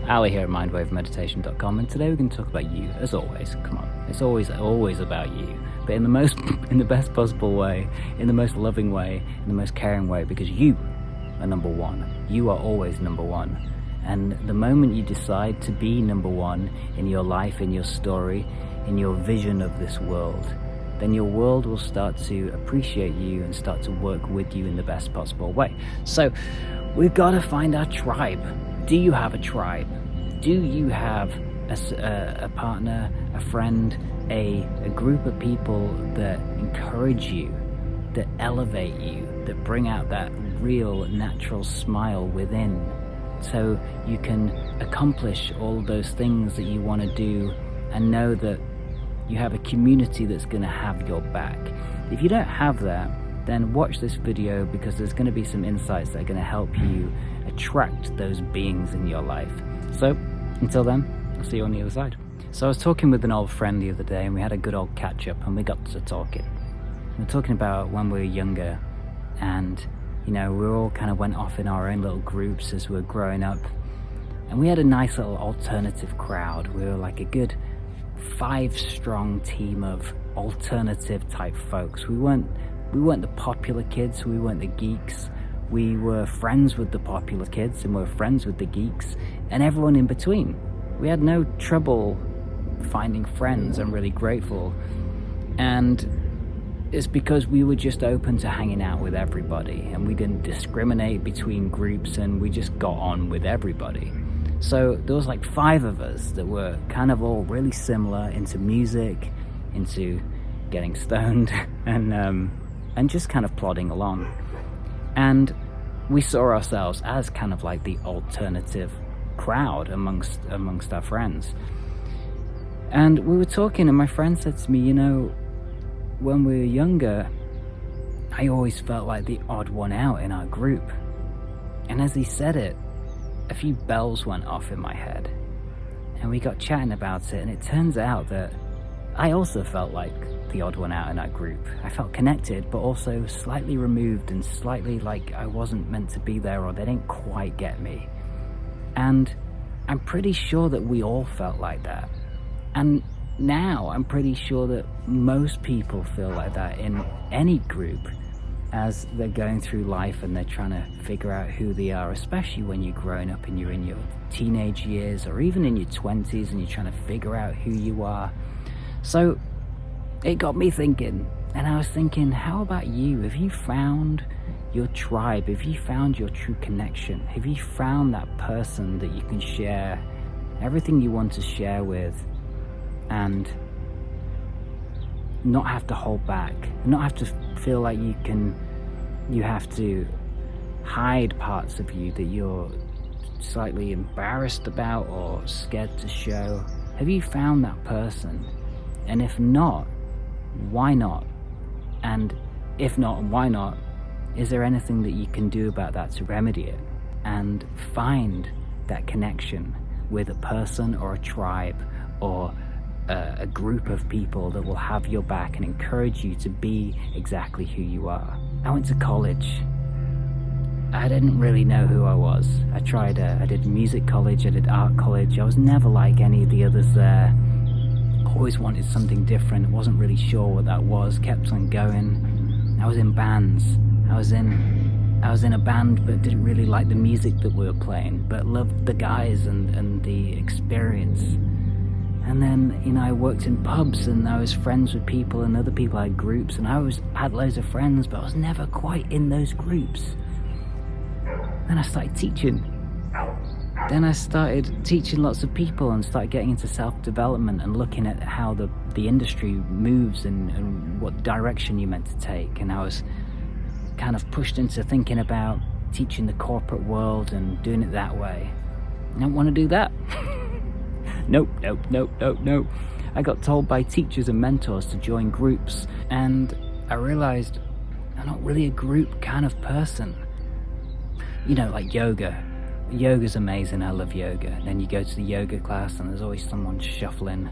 Ali here at mindwavemeditation.com, and today we're going to talk about you, as always. Come on, it's always about you, but in the best possible way, in the most loving way, in the most caring way, because you are number one. You are always number one. And the moment you decide to be number one in your life, in your story, in your vision of this world, then your world will start to appreciate you and start to work with you in the best possible way. So we've got to find our tribe. Do you have a tribe? Do you have a partner, a friend, a group of people that encourage you, that elevate you, that bring out that real natural smile within, so you can accomplish all of those things that you want to do and know that you have a community that's going to have your back? If you don't have that, then watch this video, because there's going to be some insights that are going to help you attract those beings in your life. So until then, I'll see you on the other side. So I was talking with an old friend the other day, and we had a good old catch up, and we got to talking. We were talking about when we were younger, and we all kind of went off in our own little groups as we were growing up, and we had a nice little alternative crowd. We were like a good 5-strong team of alternative type folks. We weren't the popular kids, we weren't the geeks. We were friends with the popular kids, and we were friends with the geeks, and everyone in between. We had no trouble finding friends. I'm really grateful. And it's because we were just open to hanging out with everybody, and we didn't discriminate between groups, and we just got on with everybody. So there was like 5 of us that were kind of all really similar, into music, into getting stoned, and just kind of plodding along. And we saw ourselves as kind of like the alternative crowd amongst our friends. And we were talking, and my friend said to me, when we were younger, I always felt like the odd one out in our group. And as he said it, a few bells went off in my head, and we got chatting about it, and it turns out that I also felt like the odd one out in our group. I felt connected, but also slightly removed, and slightly like I wasn't meant to be there, or they didn't quite get me. And I'm pretty sure that we all felt like that. And now I'm pretty sure that most people feel like that in any group as they're going through life and they're trying to figure out who they are, especially when you're growing up and you're in your teenage years, or even in your 20s, and you're trying to figure out who you are. So it got me thinking, and I was thinking, how about you? Have you found your tribe? Have you found your true connection? Have you found that person that you can share everything you want to share with, and not have to hold back, not have to feel like you have to hide parts of you that you're slightly embarrassed about or scared to show? Have you found that person? And if not, why not? And if not, why not? Is there anything that you can do about that to remedy it and find that connection with a person or a tribe or a group of people that will have your back and encourage you to be exactly who you are? I went to college. I didn't really know who I was. I did music college, I did art college. I was never like any of the others there. Always wanted something different, wasn't really sure what that was, kept on going. I was in bands. I was in a band, but didn't really like the music that we were playing, but loved the guys and the experience. And then, I worked in pubs, and I was friends with people, and other people had groups, and I had loads of friends, but I was never quite in those groups. Then I started teaching. Then I started teaching lots of people and started getting into self-development and looking at how the industry moves and what direction you're meant to take. And I was kind of pushed into thinking about teaching the corporate world and doing it that way. I don't want to do that. Nope. I got told by teachers and mentors to join groups, and I realized I'm not really a group kind of person. Like yoga. Yoga's amazing, I love yoga. And then you go to the yoga class and there's always someone shuffling,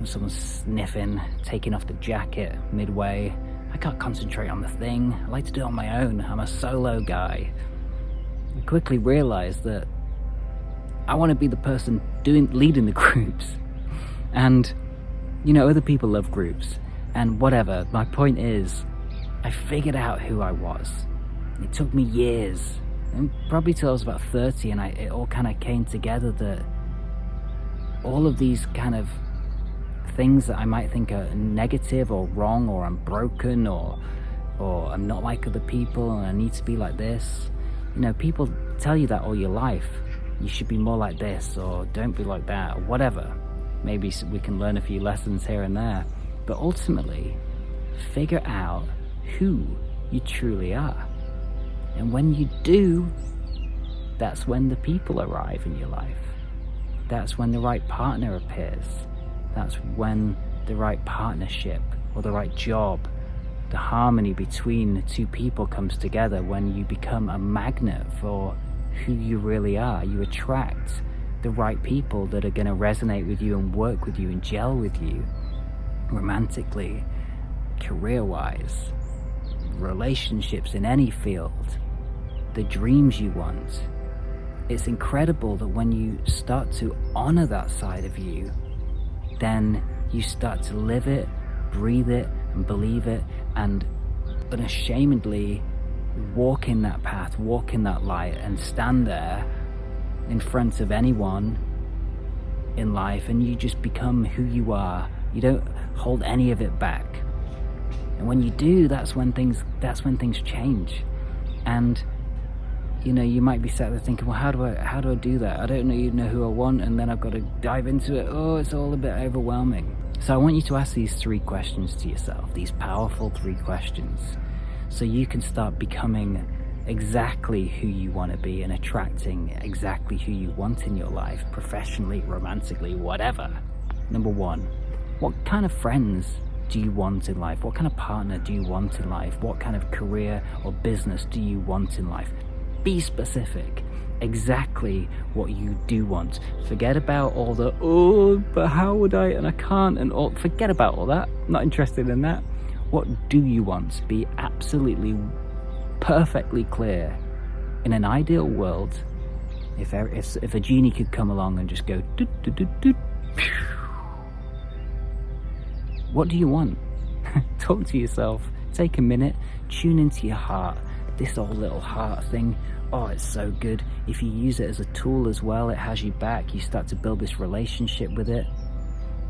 or someone sniffing, taking off the jacket midway. I can't concentrate on the thing. I like to do it on my own. I'm a solo guy. I quickly realized that I want to be the person leading the groups. And, other people love groups and whatever. My point is, I figured out who I was. It took me years, and probably till I was about 30, and it all kind of came together that all of these kind of things that I might think are negative or wrong, or I'm broken, or I'm not like other people and I need to be like this. People tell you that all your life. You should be more like this, or don't be like that, or whatever. Maybe we can learn a few lessons here and there, but ultimately figure out who you truly are. And when you do, that's when the people arrive in your life. That's when the right partner appears. That's when the right partnership or the right job, the harmony between the two people comes together, when you become a magnet for who you really are. You attract the right people that are going to resonate with you and work with you and gel with you romantically, career-wise, relationships in any field, the dreams you want. It's incredible that when you start to honor that side of you, then you start to live it, breathe it, and believe it, and unashamedly walk in that path, walk in that light, and stand there in front of anyone in life, and you just become who you are. You don't hold any of it back. And when you do, that's when things change. And you might be sat there thinking, well, how do I do that? I don't even know who I want, and then I've got to dive into it. Oh, it's all a bit overwhelming. So I want you to ask these 3 questions to yourself, these powerful 3 questions, so you can start becoming exactly who you want to be and attracting exactly who you want in your life, professionally, romantically, whatever. Number 1, what kind of friends do you want in life? What kind of partner do you want in life? What kind of career or business do you want in life? Be specific. Exactly what you do want. Forget about all the, but how would I, and I can't, and all. Forget about all that. I'm not interested in that. What do you want? Be absolutely perfectly clear. In an ideal world, if a genie could come along and just go doot, doot, doot, doot, what do you want? Talk to yourself. Take a minute. Tune into your heart. This old little heart thing, it's so good. If you use it as a tool as well, it has you back. You start to build this relationship with it.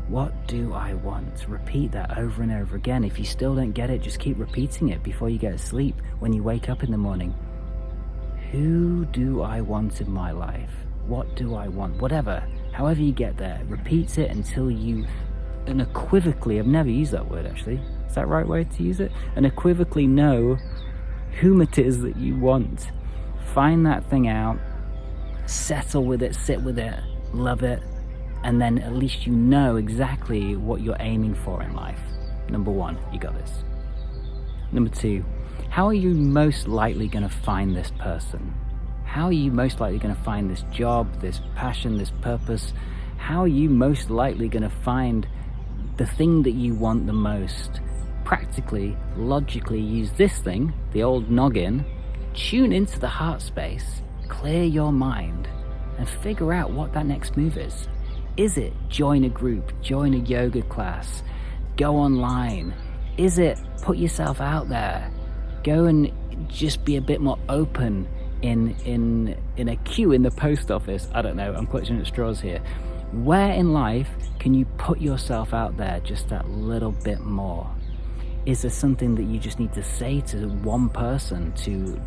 What do I want? Repeat that over and over again. If you still don't get it, just keep repeating it before you go to sleep, when you wake up in the morning. Who do I want in my life? What do I want? Whatever, however you get there, repeat it until you unequivocally, I've never used that word actually, is that the right way to use it? Unequivocally know whom it is that you want. Find that thing out, settle with it, sit with it, love it, and then at least you know exactly what you're aiming for in life. Number 1, you got this. Number 2, how are you most likely going to find this person? How are you most likely going to find this job, this passion, this purpose? How are you most likely going to find the thing that you want the most? Practically, logically use this thing, the old noggin, tune into the heart space, clear your mind, and figure out what that next move is. Is it join a group, join a yoga class, go online? Is it put yourself out there, go and just be a bit more open in a queue in the post office? I don't know, I'm clutching at straws here. Where in life can you put yourself out there just that little bit more? Is there something that you just need to say to one person to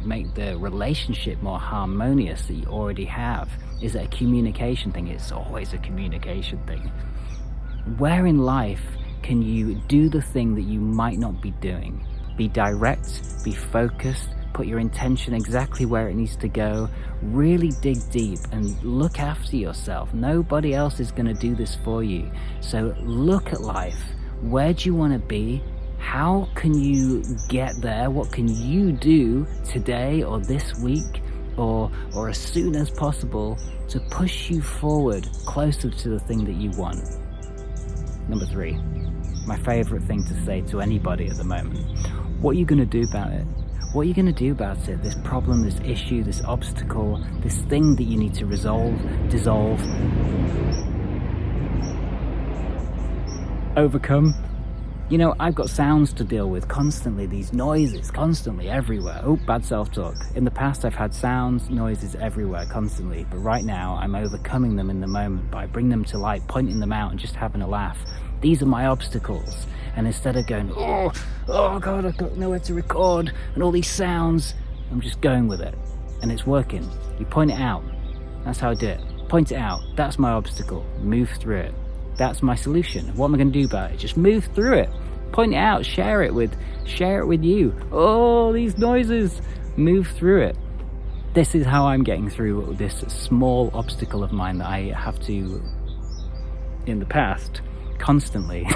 make the relationship more harmonious that you already have? Is it a communication thing? It's always a communication thing. Where in life can you do the thing that you might not be doing? Be direct, be focused, put your intention exactly where it needs to go, really dig deep and look after yourself. Nobody else is going to do this for you. So look at life. Where do you want to be? How can you get there? What can you do today or this week or as soon as possible to push you forward closer to the thing that you want? Number 3, my favorite thing to say to anybody at the moment. What are you going to do about it? What are you going to do about it? This problem, this issue, this obstacle, this thing that you need to resolve, dissolve, overcome. You know, I've got sounds to deal with constantly, these noises constantly everywhere. Oh, bad self-talk. In the past, I've had sounds, noises everywhere constantly, but right now I'm overcoming them in the moment by bringing them to light, pointing them out and just having a laugh. These are my obstacles. And instead of going, oh God, I've got nowhere to record and all these sounds, I'm just going with it. And it's working. You point it out. That's how I do it. Point it out. That's my obstacle. Move through it. That's my solution. What am I going to do about it? Just move through it. Point it out. Share it with you. Oh, these noises. Move through it. This is how I'm getting through this small obstacle of mine that I have to, in the past, constantly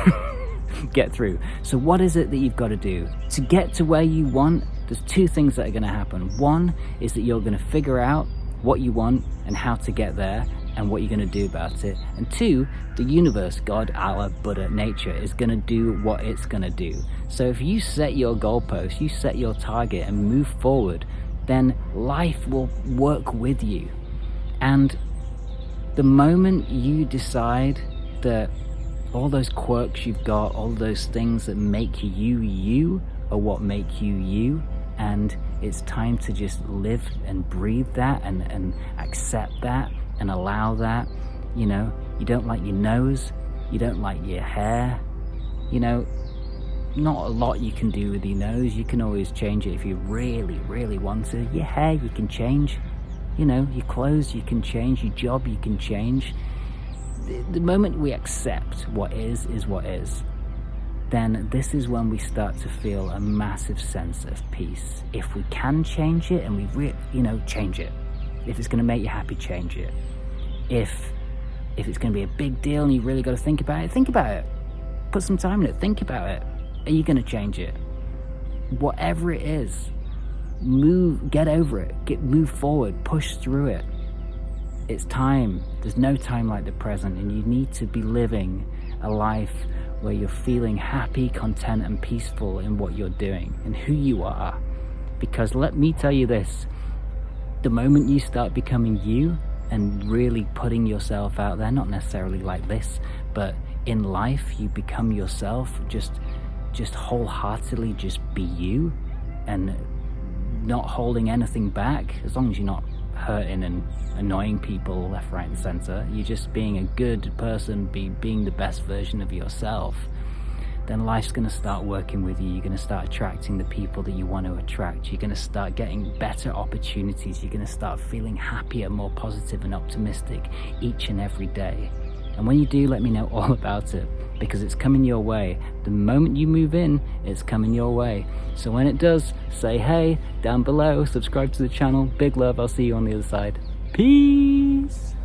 get through. So what is it that you've got to do? To get to where you want, there's two things that are going to happen. One is that you're going to figure out what you want and how to get there, and what you're going to do about it. And two, the universe, God, Allah, Buddha, nature is going to do what it's going to do. So if you set your goalpost, you set your target and move forward, then life will work with you. And the moment you decide that all those quirks you've got, all those things that make you you, are what make you you, and it's time to just live and breathe that and accept that and allow that. You know, you don't like your nose, you don't like your hair, you know, not a lot you can do with your nose. You can always change it if you really, really want to. Your hair you can change, you know, your clothes you can change, your job you can change. The moment we accept what is what is, then this is when we start to feel a massive sense of peace. If we can change it and we change it. If it's going to make you happy, change it. If it's going to be a big deal and you really got to think about it. Put some time in it, think about it. Are you going to change it? Whatever it is, get over it, move forward, push through it. It's time. There's no time like the present, and you need to be living a life where you're feeling happy, content, and peaceful in what you're doing and who you are. Because let me tell you this, the moment you start becoming you and really putting yourself out there, not necessarily like this, but in life, you become yourself, just wholeheartedly just be you and not holding anything back, as long as you're not hurting and annoying people left, right, and center. You're just being a good person, being the best version of yourself. Then life's going to start working with you. You're going to start attracting the people that you want to attract. You're going to start getting better opportunities. You're going to start feeling happier, more positive and optimistic each and every day. And when you do, let me know all about it, because it's coming your way. The moment you move in, it's coming your way. So when it does, say hey down below, subscribe to the channel. Big love. I'll see you on the other side. Peace.